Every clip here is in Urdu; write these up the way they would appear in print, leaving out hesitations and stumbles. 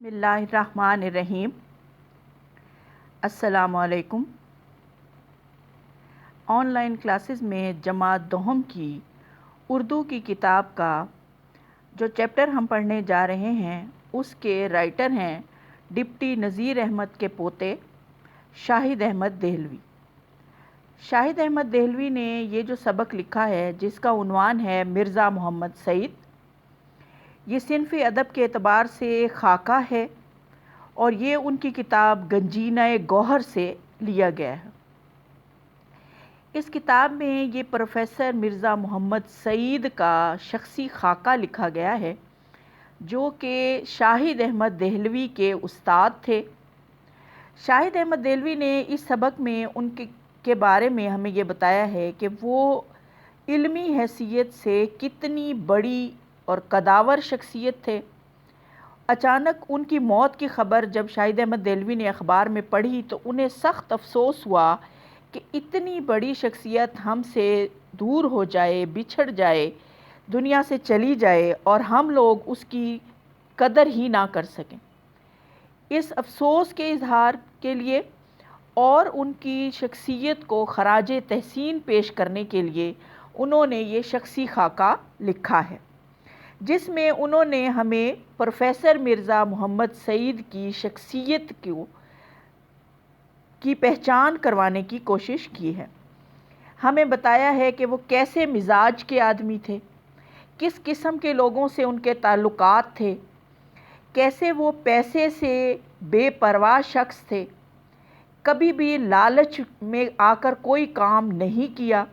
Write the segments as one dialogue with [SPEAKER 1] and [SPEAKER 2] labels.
[SPEAKER 1] بسم اللہ الرحمن الرحیم۔ السلام علیکم۔ آن لائن کلاسز میں جماعت دوم کی اردو کی کتاب کا جو چیپٹر ہم پڑھنے جا رہے ہیں اس کے رائٹر ہیں ڈپٹی نذیر احمد کے پوتے شاہد احمد دہلوی۔ شاہد احمد دہلوی نے یہ جو سبق لکھا ہے جس کا عنوان ہے مرزا محمد سعید، یہ صنف ادب کے اعتبار سے خاکہ ہے اور یہ ان کی کتاب گنجینہ گوہر سے لیا گیا ہے۔ اس کتاب میں یہ پروفیسر مرزا محمد سعید کا شخصی خاکہ لکھا گیا ہے جو کہ شاہد احمد دہلوی کے استاد تھے۔ شاہد احمد دہلوی نے اس سبق میں ان کے بارے میں ہمیں یہ بتایا ہے کہ وہ علمی حیثیت سے کتنی بڑی اور قداور شخصیت تھے۔ اچانک ان کی موت کی خبر جب شاہد احمد دہلوی نے اخبار میں پڑھی تو انہیں سخت افسوس ہوا کہ اتنی بڑی شخصیت ہم سے دور ہو جائے، بچھڑ جائے، دنیا سے چلی جائے اور ہم لوگ اس کی قدر ہی نہ کر سکیں۔ اس افسوس کے اظہار کے لیے اور ان کی شخصیت کو خراج تحسین پیش کرنے کے لیے انہوں نے یہ شخصی خاکہ لکھا ہے جس میں انہوں نے ہمیں پروفیسر مرزا محمد سعید کی شخصیت کی پہچان کروانے کی کوشش کی ہے۔ ہمیں بتایا ہے کہ وہ کیسے مزاج کے آدمی تھے، کس قسم کے لوگوں سے ان کے تعلقات تھے، کیسے وہ پیسے سے بے پرواہ شخص تھے، کبھی بھی لالچ میں آ کر کوئی کام نہیں کیا،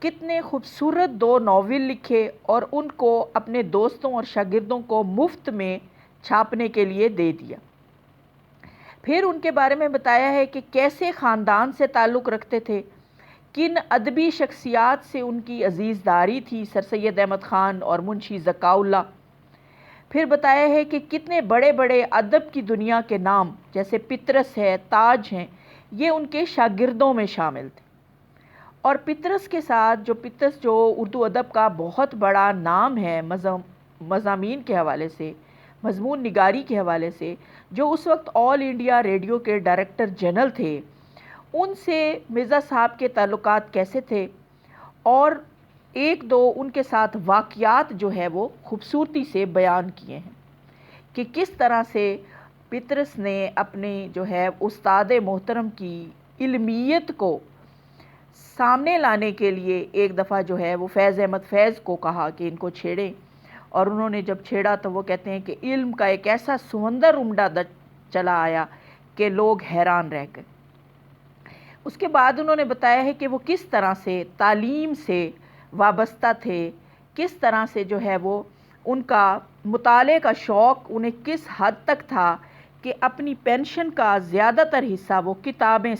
[SPEAKER 1] کتنے خوبصورت 2 ناول لکھے اور ان کو اپنے دوستوں اور شاگردوں کو مفت میں چھاپنے کے لیے دے دیا۔ پھر ان کے بارے میں بتایا ہے کہ کیسے خاندان سے تعلق رکھتے تھے، کن ادبی شخصیات سے ان کی عزیزداری تھی، سر سید احمد خان اور منشی ذکاء اللہ۔ پھر بتایا ہے کہ کتنے بڑے بڑے ادب کی دنیا کے نام جیسے پطرس ہے، تاج ہیں، یہ ان کے شاگردوں میں شامل تھے۔ اور پطرس کے ساتھ پطرس جو اردو ادب کا بہت بڑا نام ہے مضامین کے حوالے سے، مضمون نگاری کے حوالے سے، جو اس وقت آل انڈیا ریڈیو کے ڈائریکٹر جنرل تھے، ان سے مرزا صاحب کے تعلقات کیسے تھے اور 1-2 ان کے ساتھ واقعات جو ہے وہ خوبصورتی سے بیان کیے ہیں کہ کس طرح سے پطرس نے اپنی استاد محترم کی علمیت کو سامنے لانے کے لیے ایک دفعہ وہ فیض احمد فیض کو کہا کہ ان کو چھیڑیں، اور انہوں نے جب چھیڑا تو وہ کہتے ہیں کہ علم کا ایک ایسا سمندر امڈا چلا آیا کہ لوگ حیران رہ گئے۔ اس کے بعد انہوں نے بتایا ہے کہ وہ کس طرح سے تعلیم سے وابستہ تھے، کس طرح سے وہ ان کا مطالعے کا شوق انہیں کس حد تک تھا کہ اپنی پینشن کا زیادہ تر حصہ وہ کتابیں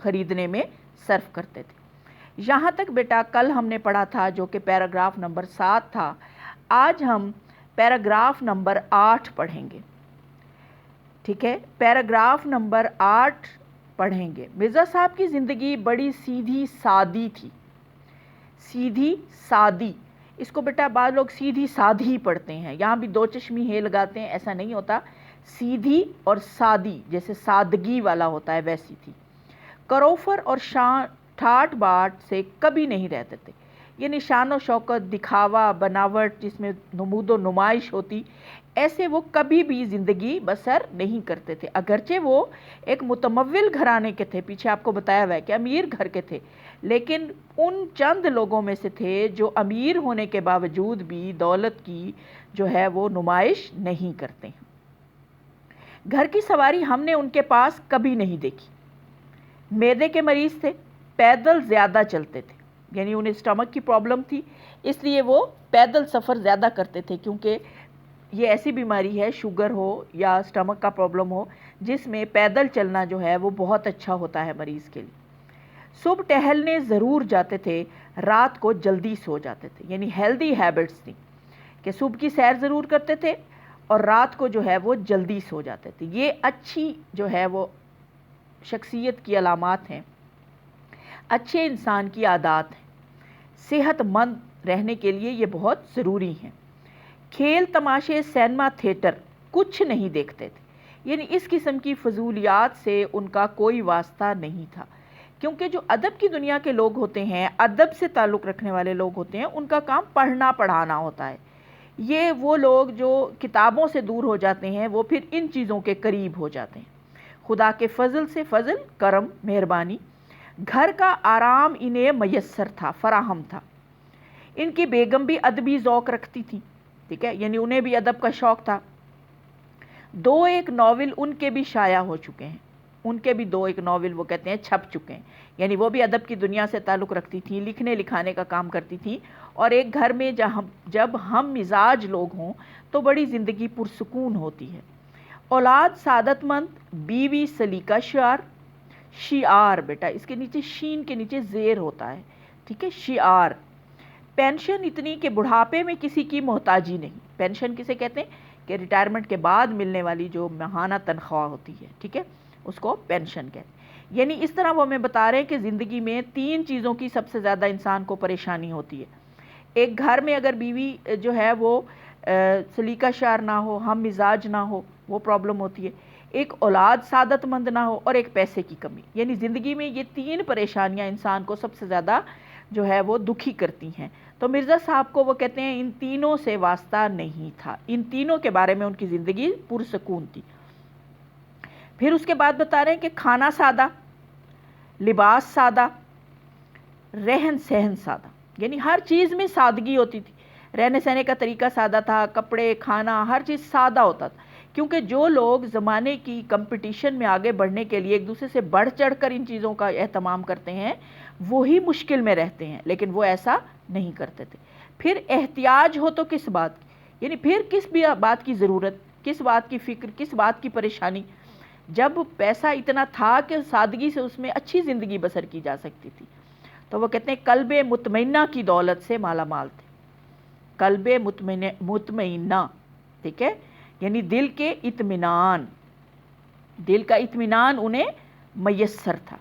[SPEAKER 1] خریدنے میں صرف کرتے تھے۔ یہاں تک بیٹا کل ہم نے پڑھا تھا جو کہ پیراگراف نمبر 7 تھا۔ آج ہم پیراگراف نمبر 8 پڑھیں گے، ٹھیک ہے؟ پیراگراف نمبر 8 پڑھیں گے۔ مرزا صاحب کی زندگی بڑی سیدھی سادی تھی۔ سیدھی سادی، اس کو بیٹا بعض لوگ سیدھی سادھی پڑھتے ہیں، یہاں بھی 2 چشمی ہے لگاتے ہیں، ایسا نہیں ہوتا۔ سیدھی اور سادی جیسے سادگی والا ہوتا ہے ویسی تھی۔ کروفر اور ٹھاٹ باٹ سے کبھی نہیں رہتے تھے، یعنی شان و شوکت، دکھاوا، بناوٹ جس میں نمود و نمائش ہوتی، ایسے وہ کبھی بھی زندگی بسر نہیں کرتے تھے۔ اگرچہ وہ ایک متمول گھرانے کے تھے، پیچھے آپ کو بتایا ہوا ہے کہ امیر گھر کے تھے، لیکن ان چند لوگوں میں سے تھے جو امیر ہونے کے باوجود بھی دولت کی وہ نمائش نہیں کرتے ہیں۔ گھر کی سواری ہم نے ان کے پاس کبھی نہیں دیکھی۔ معدے کے مریض تھے، پیدل زیادہ چلتے تھے، یعنی انہیں اسٹمک کی پرابلم تھی، اس لیے وہ پیدل سفر زیادہ کرتے تھے، کیونکہ یہ ایسی بیماری ہے، شوگر ہو یا اسٹمک کا پرابلم ہو، جس میں پیدل چلنا وہ بہت اچھا ہوتا ہے مریض کے لیے۔ صبح ٹہلنے ضرور جاتے تھے، رات کو جلدی سو جاتے تھے، یعنی ہیلدی ہیبٹس تھی کہ صبح کی سیر ضرور کرتے تھے اور رات کو وہ جلدی سو جاتے تھے۔ یہ اچھی وہ شخصیت کی علامات ہیں، اچھے انسان کی عادات ہیں، صحت مند رہنے کے لیے یہ بہت ضروری ہیں۔ کھیل تماشے، سینما، تھیٹر کچھ نہیں دیکھتے تھے، یعنی اس قسم کی فضولیات سے ان کا کوئی واسطہ نہیں تھا، کیونکہ جو ادب کی دنیا کے لوگ ہوتے ہیں، ادب سے تعلق رکھنے والے لوگ ہوتے ہیں، ان کا کام پڑھنا پڑھانا ہوتا ہے۔ یہ وہ لوگ جو کتابوں سے دور ہو جاتے ہیں وہ پھر ان چیزوں کے قریب ہو جاتے ہیں۔ خدا کے فضل سے فضل، کرم، مہربانی، گھر کا آرام انہیں میسر تھا، فراہم تھا۔ ان کی بیگم بھی ادبی ذوق رکھتی تھی، ٹھیک ہے، یعنی انہیں بھی ادب کا شوق تھا۔ 2 ناول ان کے بھی شائع ہو چکے ہیں، ان کے بھی 2 ناول وہ کہتے ہیں چھپ چکے ہیں، یعنی وہ بھی ادب کی دنیا سے تعلق رکھتی تھیں، لکھنے لکھانے کا کام کرتی تھیں، اور ایک گھر میں جب ہم مزاج لوگ ہوں تو بڑی زندگی پرسکون ہوتی ہے۔ اولاد سعادت مند، بیوی سلیقہ شعار، شعار بیٹا اس کے نیچے شین کے نیچے زیر ہوتا ہے، ٹھیک ہے، شعار۔ پینشن اتنی کہ بڑھاپے میں کسی کی محتاجی نہیں، پینشن کسے کہتے ہیں کہ ریٹائرمنٹ کے بعد ملنے والی جو ماہانہ تنخواہ ہوتی ہے، ٹھیک ہے، اس کو پینشن کہتے ہیں۔ یعنی اس طرح وہ ہمیں بتا رہے ہیں کہ زندگی میں 3 چیزوں کی سب سے زیادہ انسان کو پریشانی ہوتی ہے۔ ایک گھر میں اگر بیوی جو ہے وہ سلیقہ شعار نہ ہو، ہم مزاج نہ ہو، وہ پرابلم ہوتی ہے۔ ایک اولاد سعادت مند نہ ہو، اور ایک پیسے کی کمی، یعنی زندگی میں یہ 3 پریشانیاں انسان کو سب سے زیادہ جو ہے وہ دکھی کرتی ہیں۔ تو مرزا صاحب کو وہ کہتے ہیں ان تینوں سے واسطہ نہیں تھا، ان تینوں کے بارے میں ان کی زندگی پرسکون تھی۔ پھر اس کے بعد بتا رہے ہیں کہ کھانا سادہ، لباس سادہ، رہن سہن سادہ، یعنی ہر چیز میں سادگی ہوتی تھی، رہنے سہنے کا طریقہ سادہ تھا، کپڑے، کھانا، ہر چیز سادہ ہوتا تھا، کیونکہ جو لوگ زمانے کی کمپٹیشن میں آگے بڑھنے کے لیے ایک دوسرے سے بڑھ چڑھ کر ان چیزوں کا اہتمام کرتے ہیں وہی مشکل میں رہتے ہیں، لیکن وہ ایسا نہیں کرتے تھے۔ پھر احتیاج ہو تو کس بات کی، یعنی پھر کس بھی بات کی ضرورت، کس بات کی فکر، کس بات کی پریشانی، جب پیسہ اتنا تھا کہ سادگی سے اس میں اچھی زندگی بسر کی جا سکتی تھی۔ تو وہ کہتے ہیں قلب مطمئنہ کی دولت سے مالا مال تھے، قلب مطمئنہ، ٹھیک ہے، یعنی دل کے اطمینان، دل کا اطمینان انہیں میسر تھا،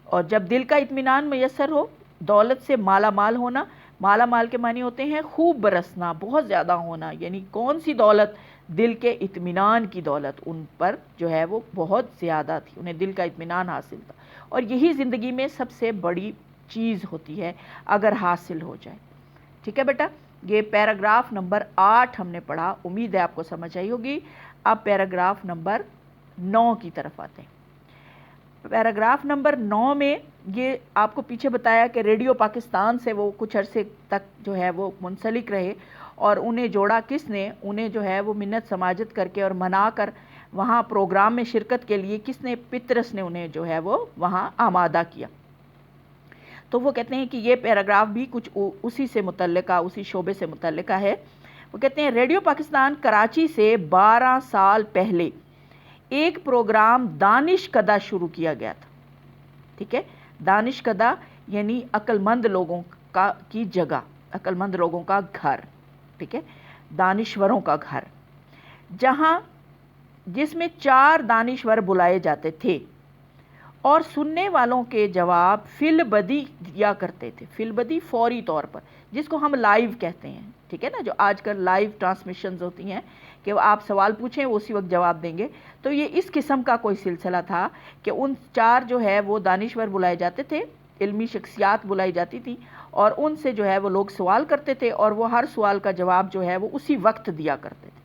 [SPEAKER 1] اور جب دل کا اطمینان میسر ہو، دولت سے مالا مال ہونا، مالا مال کے معنی ہوتے ہیں خوب برسنا، بہت زیادہ ہونا، یعنی کون سی دولت، دل کے اطمینان کی دولت ان پر جو ہے وہ بہت زیادہ تھی، انہیں دل کا اطمینان حاصل تھا، اور یہی زندگی میں سب سے بڑی چیز ہوتی ہے اگر حاصل ہو جائے۔ ٹھیک ہے بیٹا، یہ پیراگراف نمبر 8 ہم نے پڑھا، امید ہے آپ کو سمجھ آئی ہوگی۔ اب پیراگراف نمبر 9 کی طرف آتے ہیں۔ پیراگراف نمبر 9 میں یہ آپ کو پیچھے بتایا کہ ریڈیو پاکستان سے وہ کچھ عرصے تک جو ہے وہ منسلک رہے، اور انہیں جوڑا کس نے، انہیں جو ہے وہ منت سماجت کر کے اور منا کر وہاں پروگرام میں شرکت کے لیے کس نے، پطرس نے انہیں جو ہے وہ وہاں آمادہ کیا۔ تو وہ کہتے ہیں کہ یہ پیراگراف بھی کچھ اسی سے متعلقہ، اسی شعبے سے متعلقہ ہے۔ وہ کہتے ہیں ریڈیو پاکستان کراچی سے 12 سال پہلے ایک پروگرام دانش کدہ شروع کیا گیا تھا، ٹھیک ہے، دانش کدہ یعنی عقل مند لوگوں کی جگہ، عقل مند لوگوں کا گھر، ٹھیک ہے، دانشوروں کا گھر، جس میں 4 دانشور بلائے جاتے تھے، اور سننے والوں کے جواب فی البدی دیا کرتے تھے، فی البدی فوری طور پر، جس کو ہم لائیو کہتے ہیں، ٹھیک ہے نا، جو آج کل لائیو ٹرانسمیشنز ہوتی ہیں کہ آپ سوال پوچھیں وہ اسی وقت جواب دیں گے۔ تو یہ اس قسم کا کوئی سلسلہ تھا کہ ان 4 جو ہے وہ دانشور بلائے جاتے تھے، علمی شخصیات بلائی جاتی تھی، اور ان سے جو ہے وہ لوگ سوال کرتے تھے، اور وہ ہر سوال کا جواب جو ہے وہ اسی وقت دیا کرتے تھے۔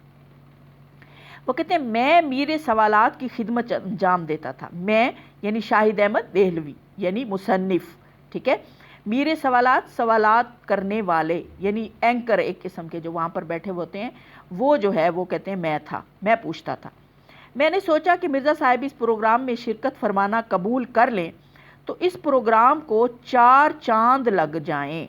[SPEAKER 1] وہ کہتے ہیں میں میرے سوالات کی خدمت انجام دیتا تھا، میں یعنی شاہد احمد دہلوی یعنی مصنف، ٹھیک ہے، میرے سوالات کرنے والے یعنی اینکر ایک قسم کے جو وہاں پر بیٹھے ہوتے ہیں، وہ جو ہے وہ کہتے ہیں میں پوچھتا تھا۔ میں نے سوچا کہ مرزا صاحب اس پروگرام میں شرکت فرمانا قبول کر لیں تو اس پروگرام کو 4 چاند لگ جائیں،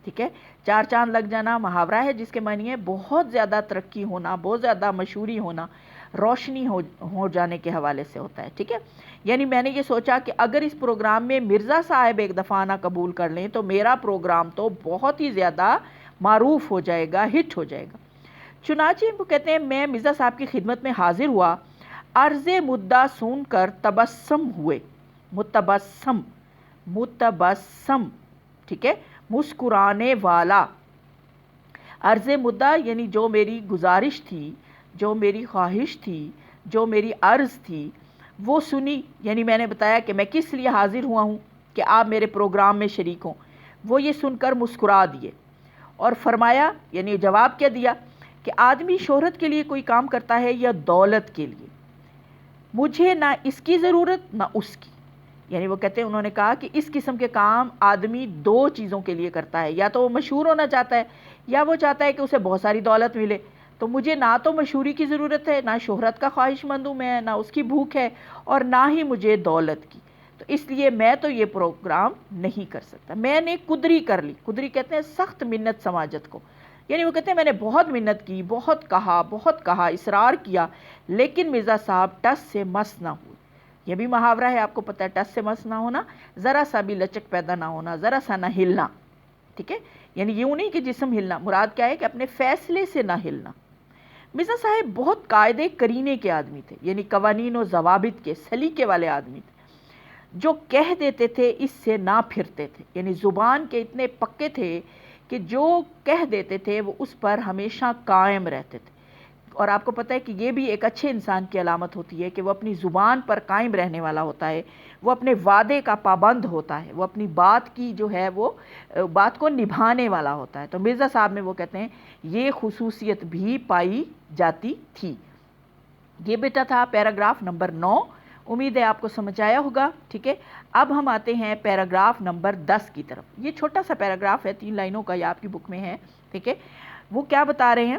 [SPEAKER 1] ٹھیک ہے، 4 چاند لگ جانا محاورہ ہے جس کے معنی ہے بہت زیادہ ترقی ہونا، بہت زیادہ مشہوری ہونا، روشنی ہو جانے کے حوالے سے ہوتا ہے، ٹھیک ہے، یعنی میں نے یہ سوچا کہ اگر اس پروگرام میں مرزا صاحب ایک دفعہ نہ قبول کر لیں تو میرا پروگرام تو بہت ہی زیادہ معروف ہو جائے گا، ہٹ ہو جائے گا۔ چنانچہ وہ کہتے ہیں میں مرزا صاحب کی خدمت میں حاضر ہوا، عرض مدعا سن کر تبسم ہوئے، متبسم، ٹھیک ہے، مسکرانے والا، عرض مدعا یعنی جو میری گزارش تھی، جو میری خواہش تھی، جو میری عرض تھی وہ سنی. یعنی میں نے بتایا کہ میں کس لیے حاضر ہوا ہوں کہ آپ میرے پروگرام میں شریک ہوں. وہ یہ سن کر مسکرا دیے اور فرمایا، یعنی جواب کیا دیا کہ آدمی شہرت کے لیے کوئی کام کرتا ہے یا دولت کے لیے، مجھے نہ اس کی ضرورت نہ اس کی. یعنی وہ کہتے ہیں، انہوں نے کہا کہ اس قسم کے کام آدمی دو چیزوں کے لیے کرتا ہے، یا تو وہ مشہور ہونا چاہتا ہے یا وہ چاہتا ہے کہ اسے بہت ساری دولت ملے. تو مجھے نہ تو مشہوری کی ضرورت ہے، نہ شہرت کا خواہش مند ہوں میں، نہ اس کی بھوک ہے، اور نہ ہی مجھے دولت کی. تو اس لیے میں تو یہ پروگرام نہیں کر سکتا. میں نے قدری کر لی. قدری کہتے ہیں سخت منت سماجت کو. یعنی وہ کہتے ہیں میں نے بہت منت کی، بہت کہا، اصرار کیا، لیکن مرزا صاحب ٹس سے مس نہ ہوئے. یہ بھی محاورہ ہے، آپ کو پتہ ہے، ٹس سے مس نہ ہونا، ذرا سا بھی لچک پیدا نہ ہونا، ذرا سا نہ ہلنا. ٹھیک ہے، یعنی یوں نہیں کہ جسم ہلنا، مراد کیا ہے کہ اپنے فیصلے سے نہ ہلنا. مرزا صاحب بہت قاعدے کرینے کے آدمی تھے، یعنی قوانین و ضوابط کے سلیقے والے آدمی تھے. جو کہہ دیتے تھے اس سے نہ پھرتے تھے. یعنی زبان کے اتنے پکے تھے کہ جو کہہ دیتے تھے وہ اس پر ہمیشہ قائم رہتے تھے. اور آپ کو پتہ ہے کہ یہ بھی ایک اچھے انسان کی علامت ہوتی ہے کہ وہ اپنی زبان پر قائم رہنے والا ہوتا ہے، وہ اپنے وعدے کا پابند ہوتا ہے، وہ اپنی بات کی جو ہے وہ بات کو نبھانے والا ہوتا ہے. تو مرزا صاحب میں وہ کہتے ہیں یہ خصوصیت بھی پائی جاتی تھی. یہ بیٹا تھا پیراگراف نمبر 9. امید ہے آپ کو سمجھ آیا ہوگا. ٹھیک ہے، اب ہم آتے ہیں پیراگراف نمبر 10 کی طرف. یہ چھوٹا سا پیراگراف ہے، 3 لائنوں کا، یہ آپ کی بک میں ہے. ٹھیک ہے، وہ کیا بتا رہے ہیں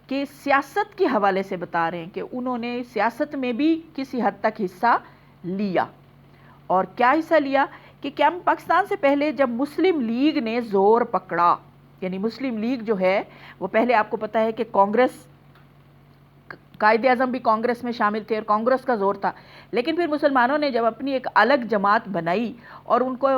[SPEAKER 1] کہ سیاست کے حوالے سے بتا رہے ہیں کہ انہوں نے سیاست میں بھی کسی حد تک حصہ لیا. اور کیا حصہ لیا کہ کیا پاکستان سے پہلے جب مسلم لیگ نے زور پکڑا، یعنی مسلم لیگ جو ہے وہ پہلے آپ کو پتہ ہے کہ کانگریس، قائد اعظم بھی کانگریس میں شامل تھے اور کانگریس کا زور تھا. لیکن پھر مسلمانوں نے جب اپنی ایک الگ جماعت بنائی اور ان کو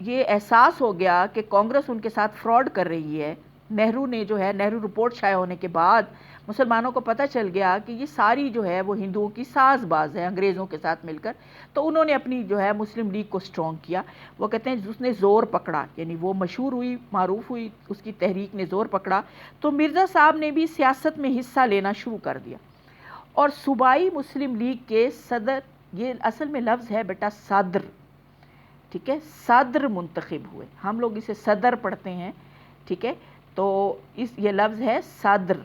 [SPEAKER 1] یہ احساس ہو گیا کہ کانگریس ان کے ساتھ فراڈ کر رہی ہے، نہرو نے جو ہے، نہرو رپورٹ شائع ہونے کے بعد مسلمانوں کو پتہ چل گیا کہ یہ ساری جو ہے وہ ہندوؤں کی ساز باز ہے انگریزوں کے ساتھ مل کر. تو انہوں نے اپنی جو ہے مسلم لیگ کو سٹرونگ کیا. وہ کہتے ہیں اس نے زور پکڑا، یعنی وہ مشہور ہوئی، معروف ہوئی، اس کی تحریک نے زور پکڑا. تو مرزا صاحب نے بھی سیاست میں حصہ لینا شروع کر دیا اور صوبائی مسلم لیگ کے صدر، یہ اصل میں لفظ ہے بیٹا صدر. ٹھیک ہے، صدر منتخب ہوئے. ہم لوگ اسے صدر پڑھتے ہیں. ٹھیک ہے، تو یہ لفظ ہے صدر.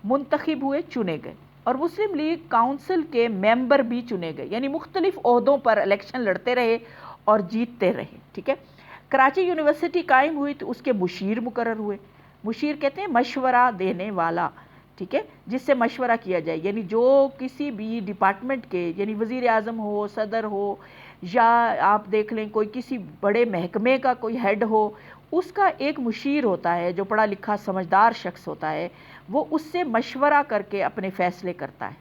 [SPEAKER 1] منتخب ہوئے، چنے گئے. اور مسلم لیگ کاؤنسل کے ممبر بھی چنے گئے، یعنی مختلف عہدوں پر الیکشن لڑتے رہے اور جیتتے رہے. ٹھیک ہے، کراچی یونیورسٹی قائم ہوئی تو اس کے مشیر مقرر ہوئے. مشیر کہتے ہیں مشورہ دینے والا. ٹھیک ہے، جس سے مشورہ کیا جائے، یعنی جو کسی بھی ڈپارٹمنٹ کے، یعنی وزیر اعظم ہو، صدر ہو، یا آپ دیکھ لیں کوئی کسی بڑے محکمے کا کوئی ہیڈ ہو، اس کا ایک مشیر ہوتا ہے جو پڑھا لکھا سمجھدار شخص ہوتا ہے، وہ اس سے مشورہ کر کے اپنے فیصلے کرتا ہے.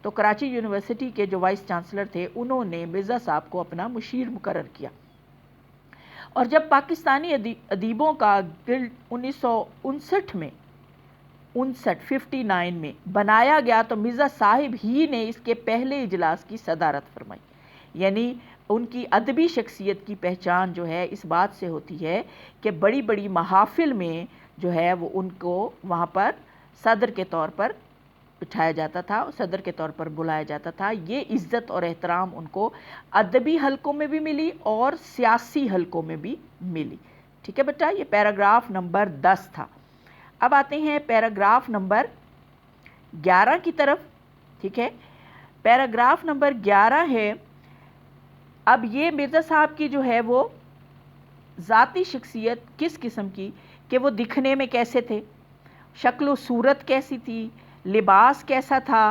[SPEAKER 1] تو کراچی یونیورسٹی کے جو وائس چانسلر تھے انہوں نے مرزا صاحب کو اپنا مشیر مقرر کیا. اور جب پاکستانی ادیبوں کا گلڈ 1959 میں 59 میں بنایا گیا تو مرزا صاحب ہی نے اس کے پہلے اجلاس کی صدارت فرمائی. یعنی ان کی ادبی شخصیت کی پہچان جو ہے اس بات سے ہوتی ہے کہ بڑی بڑی محافل میں جو ہے وہ ان کو وہاں پر صدر کے طور پر بٹھایا جاتا تھا، صدر کے طور پر بلایا جاتا تھا. یہ عزت اور احترام ان کو ادبی حلقوں میں بھی ملی اور سیاسی حلقوں میں بھی ملی. ٹھیک ہے بیٹا، یہ پیراگراف نمبر 10 تھا. اب آتے ہیں پیراگراف نمبر 11 کی طرف. ٹھیک ہے، پیراگراف نمبر 11 ہے. اب یہ مرزا صاحب کی جو ہے وہ ذاتی شخصیت کس قسم کی، کہ وہ دکھنے میں کیسے تھے، شکل و صورت کیسی تھی، لباس کیسا تھا،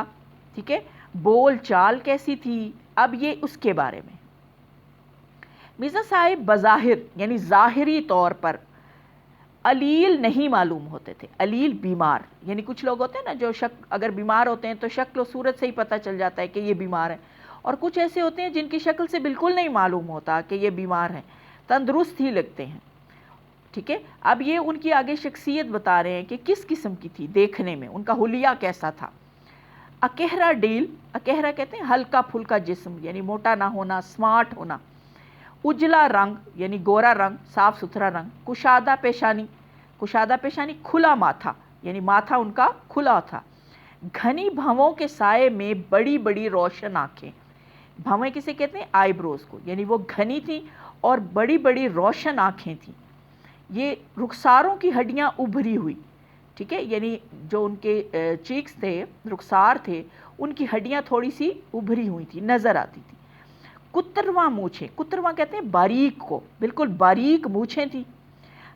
[SPEAKER 1] ٹھیک ہے، بول چال کیسی تھی. اب یہ اس کے بارے میں مرزا صاحب بظاہر یعنی ظاہری طور پر علیل نہیں معلوم ہوتے تھے. علیل بیمار، یعنی کچھ لوگ ہوتے ہیں نا جو اگر بیمار ہوتے ہیں تو شکل و صورت سے ہی پتہ چل جاتا ہے کہ یہ بیمار ہے، اور کچھ ایسے ہوتے ہیں جن کی شکل سے بالکل نہیں معلوم ہوتا کہ یہ بیمار ہیں، تندرست ہی لگتے ہیں. ٹھیک ہے، اب یہ ان کی آگے شخصیت بتا رہے ہیں کہ کس قسم کی تھی دیکھنے میں، ان کا حلیہ کیسا تھا. اکہرا ڈیل، اکہرا کہتے ہیں ہلکا پھلکا جسم، یعنی موٹا نہ ہونا، سمارٹ ہونا. اجلا رنگ یعنی گورا رنگ، صاف ستھرا رنگ. کشادہ پیشانی، کشادہ پیشانی کھلا ماتھا، یعنی ماتھا ان کا کھلا تھا. گھنی بھووں کے سائے میں بڑی بڑی روشن آنکھیں. بھویں کسے کہتے ہیں؟ آئی بروز کو. یعنی وہ گھنی تھی اور بڑی بڑی روشن آنکھیں تھیں. یہ رخساروں کی ہڈیاں ابھری ہوئی. ٹھیک ہے، یعنی جو ان کے چیکس تھے، رخسار تھے، ان کی ہڈیاں تھوڑی سی ابھری ہوئی تھی، نظر آتی تھی. کترواں مونچھیں، کترواں کہتے ہیں باریک کو، بالکل باریک مونچھیں تھی.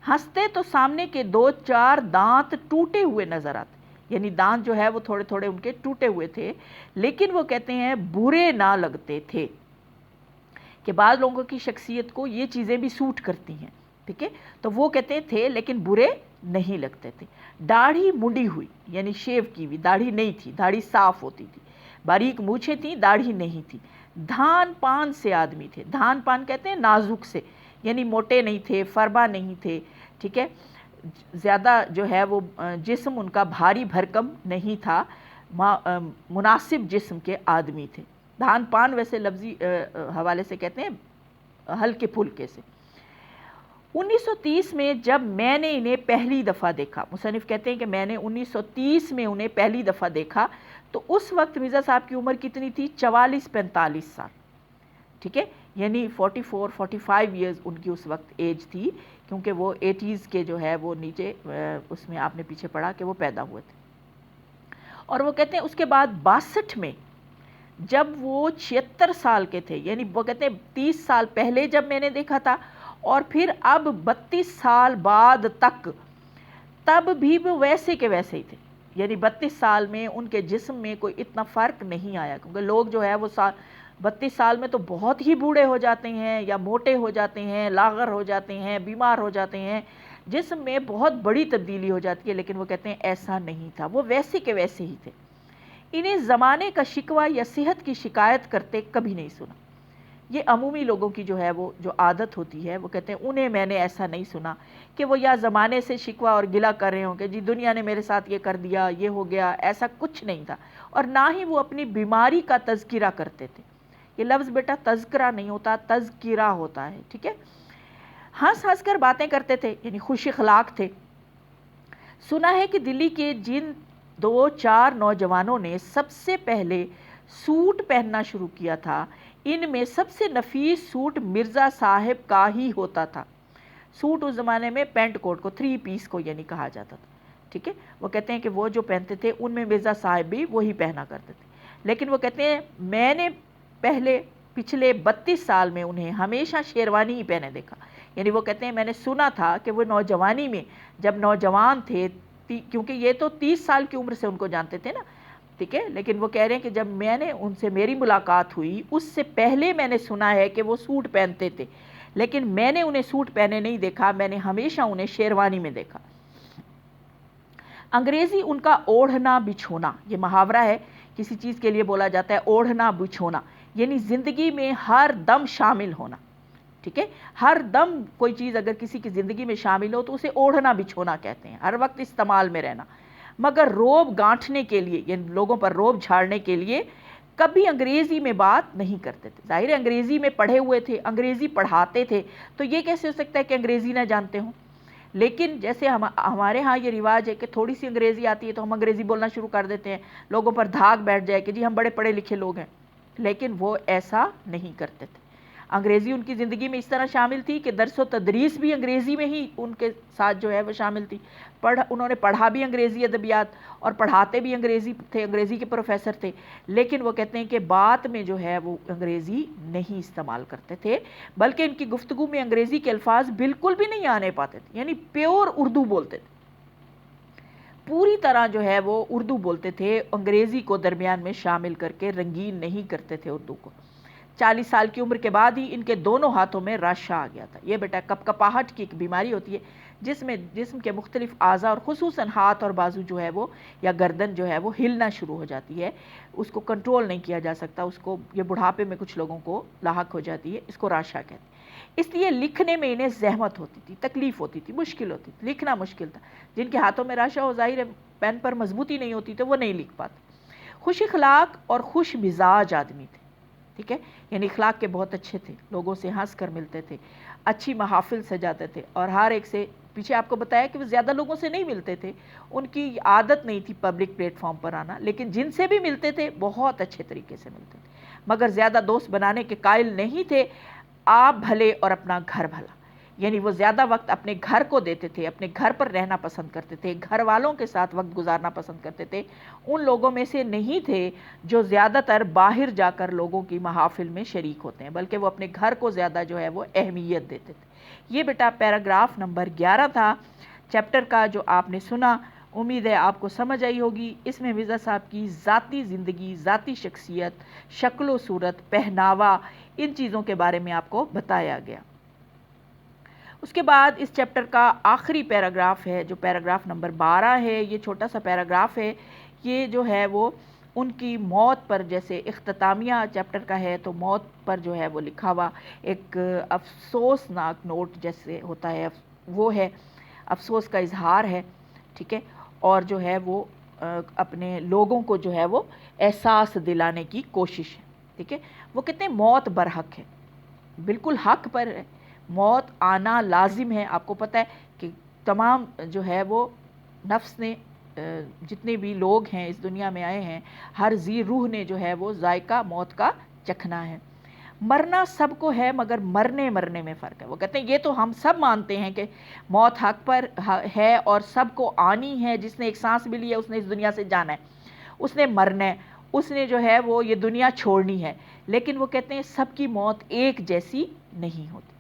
[SPEAKER 1] ہنستے تو سامنے کے 2-4 دانت ٹوٹے ہوئے نظر آتے. یعنی دانت جو ہے وہ تھوڑے تھوڑے ان کے ٹوٹے ہوئے تھے، لیکن وہ کہتے ہیں برے نہ لگتے تھے. کہ بعض لوگوں کی شخصیت کو یہ چیزیں بھی سوٹ کرتی ہیں. ٹھیک ہے، تو وہ کہتے تھے لیکن برے نہیں لگتے تھے. داڑھی منڈی ہوئی، یعنی شیو کی ہوئی، داڑھی نہیں تھی، داڑھی صاف ہوتی تھی. باریک مونچھیں تھیں، داڑھی نہیں تھی. دھان پان سے آدمی تھے. دھان پان کہتے ہیں نازک سے، یعنی موٹے نہیں تھے، فربا نہیں تھے. ٹھیک ہے، زیادہ جو ہے وہ جسم ان کا بھاری بھرکم نہیں تھا، مناسب جسم کے آدمی تھے. دھان پان ویسے لفظی حوالے سے کہتے ہیں ہلکے پھلکے سے. 1930 میں جب میں نے انہیں پہلی دفعہ دیکھا، مصنف کہتے ہیں کہ میں نے 1930 میں انہیں پہلی دفعہ دیکھا، تو اس وقت مرزا صاحب کی عمر کتنی تھی؟ 44-45 سال. ٹھیک ہے، یعنی 44-45 ایئرز ان کی اس وقت ایج تھی، کیونکہ وہ 80s کے جو ہے وہ نیچے اس میں آپ نے پیچھے پڑھا کہ وہ پیدا ہوئے تھے. اور وہ کہتے ہیں اس کے بعد 62 میں جب وہ 76 سال کے تھے، یعنی وہ کہتے ہیں 30 سال پہلے جب میں نے دیکھا تھا اور پھر اب 32 سال بعد تک، تب بھی وہ ویسے کے ویسے ہی تھے. یعنی 32 سال میں ان کے جسم میں کوئی اتنا فرق نہیں آیا، کیونکہ لوگ جو ہے وہ 32 سال میں تو بہت ہی بوڑھے ہو جاتے ہیں، یا موٹے ہو جاتے ہیں، لاغر ہو جاتے ہیں، بیمار ہو جاتے ہیں، جسم میں بہت بڑی تبدیلی ہو جاتی ہے. لیکن وہ کہتے ہیں ایسا نہیں تھا، وہ ویسے کے ویسے ہی تھے. انہیں زمانے کا شکوہ یا صحت کی شکایت کرتے کبھی نہیں سنا. یہ عمومی لوگوں کی جو ہے وہ جو عادت ہوتی ہے، وہ کہتے ہیں انہیں میں نے ایسا نہیں سنا کہ وہ یا زمانے سے شکوہ اور گلہ کر رہے ہوں کہ جی دنیا نے میرے ساتھ یہ کر دیا، یہ ہو گیا. ایسا کچھ نہیں تھا. اور نہ ہی وہ اپنی بیماری کا تذکرہ کرتے تھے. یہ لفظ بیٹا تذکرہ نہیں ہوتا، تذکرہ ہوتا ہے. ٹھیک ہے، ہنس ہنس کر باتیں کرتے تھے، یعنی خوش اخلاق تھے. سنا ہے کہ دلی کے جن 2-4 نوجوانوں نے سب سے پہلے سوٹ پہننا شروع کیا تھا، ان میں سب سے نفیس سوٹ مرزا صاحب کا ہی ہوتا تھا. سوٹ اس زمانے میں پینٹ کوٹ کو، 3 پیس کو یعنی کہا جاتا تھا. ٹھیک ہے، وہ کہتے ہیں کہ وہ جو پہنتے تھے ان میں مرزا صاحب بھی وہی پہنا کرتے تھے. لیکن وہ کہتے ہیں میں نے پچھلے 32 سال میں انہیں ہمیشہ شیروانی ہی پہنے دیکھا. یعنی وہ کہتے ہیں میں نے سنا تھا کہ وہ نوجوانی میں جب نوجوان تھے، کیونکہ یہ تو 30 سال کی عمر سے ان کو جانتے تھے نا. ٹھیک ہے، لیکن وہ کہہ رہے ہیں کہ جب میں نے ان سے میری ملاقات ہوئی اس سے پہلے میں نے سنا ہے کہ وہ سوٹ پہنتے تھے، لیکن میں نے انہیں سوٹ پہنے نہیں دیکھا، میں نے ہمیشہ انہیں شیروانی میں دیکھا. انگریزی ان کا اوڑھنا بچھونا، یہ محاورہ ہے، کسی چیز کے لیے بولا جاتا ہے اوڑھنا بچھونا، یعنی زندگی میں ہر دم شامل ہونا. ٹھیک ہے، ہر دم کوئی چیز اگر کسی کی زندگی میں شامل ہو تو اسے اوڑھنا بچھونا کہتے ہیں، ہر وقت استعمال میں رہنا. مگر روب گانٹھنے کے لیے، یعنی لوگوں پر روب جھاڑنے کے لیے کبھی انگریزی میں بات نہیں کرتے تھے. ظاہر ہے انگریزی میں پڑھے ہوئے تھے، انگریزی پڑھاتے تھے، تو یہ کیسے ہو سکتا ہے کہ انگریزی نہ جانتے ہوں. لیکن جیسے ہمارے ہاں یہ رواج ہے کہ تھوڑی سی انگریزی آتی ہے تو ہم انگریزی بولنا شروع کر دیتے ہیں، لوگوں پر دھاگ بیٹھ جائے کہ جی ہم بڑے پڑھے لکھے لوگ ہیں. لیکن وہ ایسا نہیں کرتے تھے. انگریزی ان کی زندگی میں اس طرح شامل تھی کہ درس و تدریس بھی انگریزی میں ہی ان کے ساتھ جو ہے وہ شامل تھی. انہوں نے پڑھا بھی انگریزی ادبیات اور پڑھاتے بھی انگریزی تھے، انگریزی کے پروفیسر تھے. لیکن وہ کہتے ہیں کہ بات میں جو ہے وہ انگریزی نہیں استعمال کرتے تھے، بلکہ ان کی گفتگو میں انگریزی کے الفاظ بالکل بھی نہیں آنے پاتے تھے، یعنی پیور اردو بولتے تھے. پوری طرح جو ہے وہ اردو بولتے تھے، انگریزی کو درمیان میں شامل کر کے رنگین نہیں کرتے تھے اردو کو. 40 سال کی عمر کے بعد ہی ان کے دونوں ہاتھوں میں رش آ گیا تھا. یہ بیٹا کپاہٹ کی ایک بیماری ہوتی ہے جس میں جسم کے مختلف اعضاء اور خصوصاً ہاتھ اور بازو جو ہے وہ یا گردن جو ہے وہ ہلنا شروع ہو جاتی ہے. اس کو کنٹرول نہیں کیا جا سکتا، اس کو یہ بڑھاپے میں کچھ لوگوں کو لاحق ہو جاتی ہے. اس کو راشا کہتے ہیں. اس لیے لکھنے میں انہیں زحمت ہوتی تھی، تکلیف ہوتی تھی، مشکل ہوتی تھی، لکھنا مشکل تھا. جن کے ہاتھوں میں راشا ہو، ظاہر ہے پین پر مضبوطی نہیں ہوتی تو وہ نہیں لکھ پاتے. خوش اخلاق اور خوش مزاج آدمی تھے. ٹھیک ہے، یعنی اخلاق کے بہت اچھے تھے، لوگوں سے ہنس کر ملتے تھے، اچھی محافل سجاتے تھے اور ہر ایک سے پیچھے آپ کو بتایا کہ وہ زیادہ لوگوں سے نہیں ملتے تھے، ان کی عادت نہیں تھی پبلک پلیٹ فارم پر آنا، لیکن جن سے بھی ملتے تھے بہت اچھے طریقے سے ملتے تھے، مگر زیادہ دوست بنانے کے قائل نہیں تھے۔ آپ بھلے اور اپنا گھر بھلا، یعنی وہ زیادہ وقت اپنے گھر کو دیتے تھے، اپنے گھر پر رہنا پسند کرتے تھے، گھر والوں کے ساتھ وقت گزارنا پسند کرتے تھے۔ ان لوگوں میں سے نہیں تھے جو زیادہ تر باہر جا کر لوگوں کی محافل میں شریک ہوتے ہیں، بلکہ وہ اپنے گھر کو زیادہ جو ہے وہ اہمیت دیتے تھے۔ یہ بیٹا پیراگراف نمبر 11 تھا چیپٹر کا، جو آپ نے سنا۔ امید ہے آپ کو سمجھ آئی ہوگی۔ اس میں مرزا صاحب کی ذاتی زندگی، ذاتی شخصیت، شکل و صورت، پہناوا، ان چیزوں کے بارے میں آپ کو بتایا گیا۔ اس کے بعد اس چیپٹر کا آخری پیراگراف ہے جو پیراگراف نمبر 12 ہے۔ یہ چھوٹا سا پیراگراف ہے، یہ جو ہے وہ ان کی موت پر، جیسے اختتامیہ چیپٹر کا ہے تو موت پر جو ہے وہ لکھا ہوا ایک افسوسناک نوٹ جیسے ہوتا ہے، وہ ہے، افسوس کا اظہار ہے، ٹھیک ہے، اور جو ہے وہ اپنے لوگوں کو جو ہے وہ احساس دلانے کی کوشش ہے، ٹھیک ہے۔ وہ کہتے ہیں موت برحق ہے، بالکل حق پر ہے، موت آنا لازم ہے۔ آپ کو پتہ ہے کہ تمام جو ہے وہ نفس نے، جتنے بھی لوگ ہیں اس دنیا میں آئے ہیں، ہر ذی روح نے جو ہے وہ ذائقہ موت کا چکھنا ہے۔ مرنا سب کو ہے مگر مرنے میں فرق ہے۔ وہ کہتے ہیں یہ تو ہم سب مانتے ہیں کہ موت حق پر ہے اور سب کو آنی ہے، جس نے ایک سانس بھی لی ہے اس نے اس دنیا سے جانا ہے، اس نے مرنا ہے، اس نے جو ہے وہ یہ دنیا چھوڑنی ہے، لیکن وہ کہتے ہیں سب کی موت ایک جیسی نہیں ہوتی،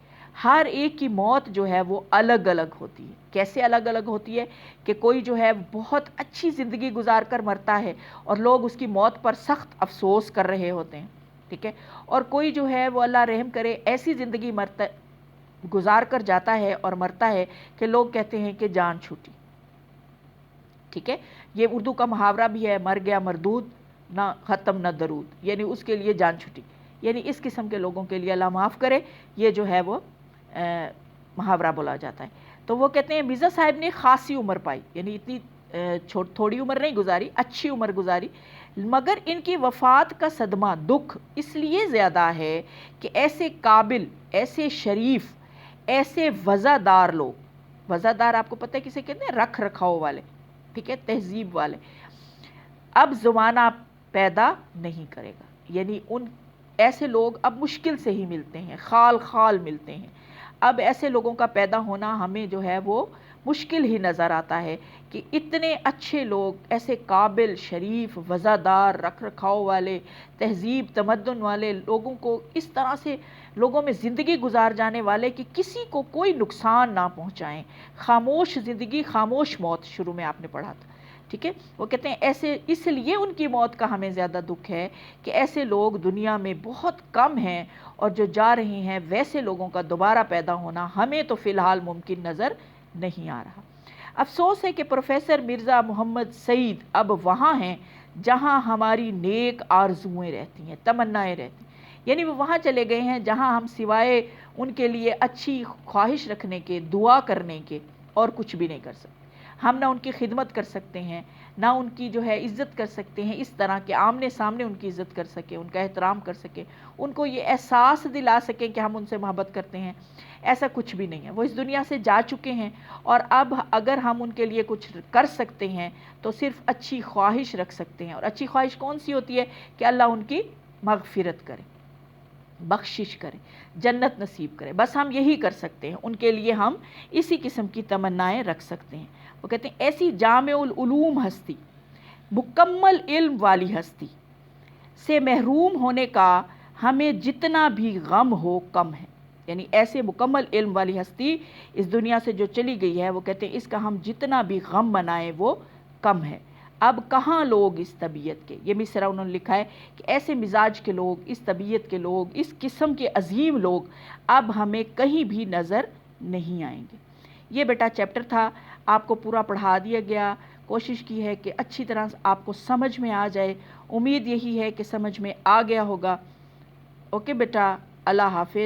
[SPEAKER 1] ہر ایک کی موت جو ہے وہ الگ الگ ہوتی ہے۔ کیسے الگ الگ ہوتی ہے کہ کوئی جو ہے بہت اچھی زندگی گزار کر مرتا ہے اور لوگ اس کی موت پر سخت افسوس کر رہے ہوتے ہیں، ٹھیک ہے، اور کوئی جو ہے وہ اللہ رحم کرے ایسی زندگی گزار کر جاتا ہے اور مرتا ہے کہ لوگ کہتے ہیں کہ جان چھوٹی، ٹھیک ہے۔ یہ اردو کا محاورہ بھی ہے، مر گیا مردود نہ ختم نہ درود، یعنی اس کے لیے جان چھٹی، یعنی اس قسم کے لوگوں کے لیے اللہ معاف کرے، یہ جو ہے وہ محاورہ بولا جاتا ہے۔ تو وہ کہتے ہیں مرزا صاحب نے خاصی عمر پائی، یعنی اتنی تھوڑی عمر نہیں گزاری، اچھی عمر گزاری، مگر ان کی وفات کا صدمہ، دکھ اس لیے زیادہ ہے کہ ایسے قابل، ایسے شریف، ایسے وزادار لوگ، وزادار آپ کو پتہ ہے کسے کہتے ہیں؟ رکھ رکھاؤ والے، ٹھیک ہے، تہذیب والے، اب زمانہ پیدا نہیں کرے گا، یعنی ان ایسے لوگ اب مشکل سے ہی ملتے ہیں، خال خال ملتے ہیں۔ اب ایسے لوگوں کا پیدا ہونا ہمیں جو ہے وہ مشکل ہی نظر آتا ہے کہ اتنے اچھے لوگ، ایسے قابل، شریف، وزادار، رکھ رکھاؤ والے، تہذیب تمدن والے لوگوں کو اس طرح سے لوگوں میں زندگی گزار جانے والے کہ کسی کو کوئی نقصان نہ پہنچائیں، خاموش زندگی خاموش موت، شروع میں آپ نے پڑھا تھا، ٹھیک ہے۔ وہ کہتے ہیں ایسے، اس لیے ان کی موت کا ہمیں زیادہ دکھ ہے کہ ایسے لوگ دنیا میں بہت کم ہیں، اور جو جا رہے ہیں ویسے لوگوں کا دوبارہ پیدا ہونا ہمیں تو فی الحال ممکن نظر نہیں آ رہا۔ افسوس ہے کہ پروفیسر مرزا محمد سعید اب وہاں ہیں جہاں ہماری نیک آرزوئیں رہتی ہیں، تمنائیں رہتی ہیں، یعنی وہ وہاں چلے گئے ہیں جہاں ہم سوائے ان کے لیے اچھی خواہش رکھنے کے، دعا کرنے کے اور کچھ بھی نہیں کر سکتے۔ ہم نہ ان کی خدمت کر سکتے ہیں، نہ ان کی جو ہے عزت کر سکتے ہیں، اس طرح کہ آمنے سامنے ان کی عزت کر سکیں، ان کا احترام کر سکیں، ان کو یہ احساس دلا سکیں کہ ہم ان سے محبت کرتے ہیں، ایسا کچھ بھی نہیں ہے۔ وہ اس دنیا سے جا چکے ہیں، اور اب اگر ہم ان کے لیے کچھ کر سکتے ہیں تو صرف اچھی خواہش رکھ سکتے ہیں، اور اچھی خواہش کون سی ہوتی ہے؟ کہ اللہ ان کی مغفرت کرے، بخشش کرے، جنت نصیب کرے، بس ہم یہی کر سکتے ہیں، ان کے لیے ہم اسی قسم کی تمنائیں رکھ سکتے ہیں۔ وہ کہتے ہیں ایسی جامع العلوم ہستی، مکمل علم والی ہستی سے محروم ہونے کا ہمیں جتنا بھی غم ہو کم ہے، یعنی ایسے مکمل علم والی ہستی اس دنیا سے جو چلی گئی ہے، وہ کہتے ہیں اس کا ہم جتنا بھی غم منائیں وہ کم ہے۔ اب کہاں لوگ اس طبیعت کے، یہ مصرع انہوں نے لکھا ہے کہ ایسے مزاج کے لوگ، اس طبیعت کے لوگ، اس قسم کے عظیم لوگ اب ہمیں کہیں بھی نظر نہیں آئیں گے۔ یہ بیٹا چیپٹر تھا، آپ کو پورا پڑھا دیا گیا، کوشش کی ہے کہ اچھی طرح آپ کو سمجھ میں آ جائے، امید یہی ہے کہ سمجھ میں آ گیا ہوگا۔ اوکے بیٹا، اللہ حافظ۔